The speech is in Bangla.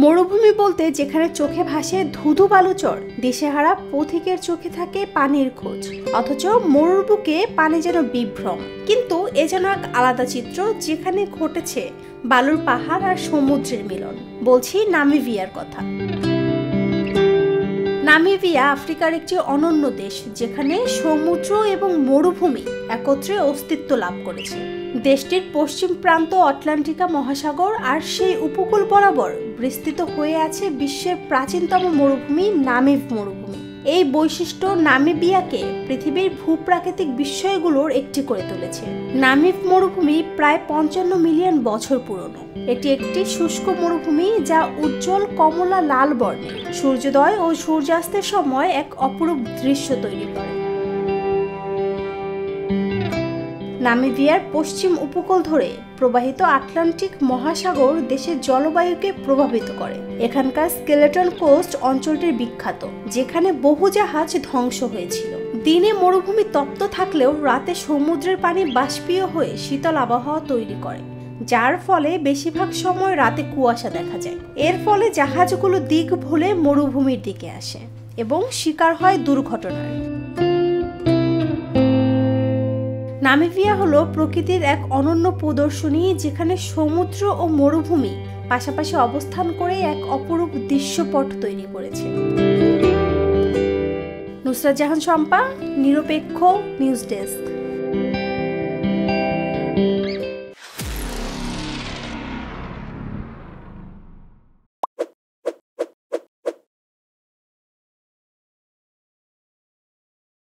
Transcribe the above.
মরুভূমি বলতে যেখানে চোখে ভাসে ধুধু বালুচর, দিশেহারা পথিকের চোখে থাকে পানির খোঁজ, অথচ মরুর বুকে পানি যেন বিভ্রম। কিন্তু এ যেন এক আলাদা চিত্র, যেখানে ঘটেছে বালুর পাহাড় আর সমুদ্রের মিলন। বলছি নামিবিয়ার কথা। নামিবিয়া আফ্রিকার একটি অনন্য দেশ, যেখানে সমুদ্র এবং মরুভূমি একত্রে অস্তিত্ব লাভ করেছে। দেশটির পশ্চিম প্রান্ত আটলান্টিকা মহাসাগর, আর সেই উপকূল বরাবর বিস্তৃত হয়ে আছে বিশ্বের প্রাচীনতম মরুভূমি নামিব মরুভূমি। এই বৈশিষ্ট্য নামিবিয়াকে পৃথিবীর ভূপ্রাকৃতিক বিস্ময়গুলোর একটি করে তুলেছে। নামিব মরুভূমি প্রায় 55 মিলিয়ন বছর পুরনো। এটি একটি শুষ্ক মরুভূমি যা উজ্জ্বল কমলা লাল বর্ণের। সূর্যোদয় ও সূর্যাস্তের সময় এক অপরূপ দৃশ্য তৈরি করে। নামিবিয়ার পশ্চিম উপকূল ধরে প্রবাহিত আটলান্টিক মহাসাগর দেশের জলবায়ুকে প্রভাবিত করে। এখানকার স্কেলেটন কোস্ট অঞ্চলটি বিখ্যাত, যেখানে বহু জাহাজ ধ্বংস হয়েছিল। দিনে মরুভূমি তপ্ত থাকলেও রাতে সমুদ্রের পানি বাষ্পীয় হয়ে শীতল আবহাওয়া তৈরি করে, যার ফলে বেশিরভাগ সময় রাতে কুয়াশা দেখা যায়। এর ফলে জাহাজগুলো দিক ভুলে মরুভূমির দিকে আসে এবং শিকার হয় দুর্ঘটনার। নামিবিয়া হলো প্রকৃতির এক অনন্য প্রদর্শনী, যেখানে সমুদ্র ও মরুভূমি পাশাপাশি অবস্থান করে এক অপরূপ দৃশ্যপট তৈরি করেছে। নুসরাত জাহান শম্পা, নিরপেক্ষ নিউজ ডেস্ক।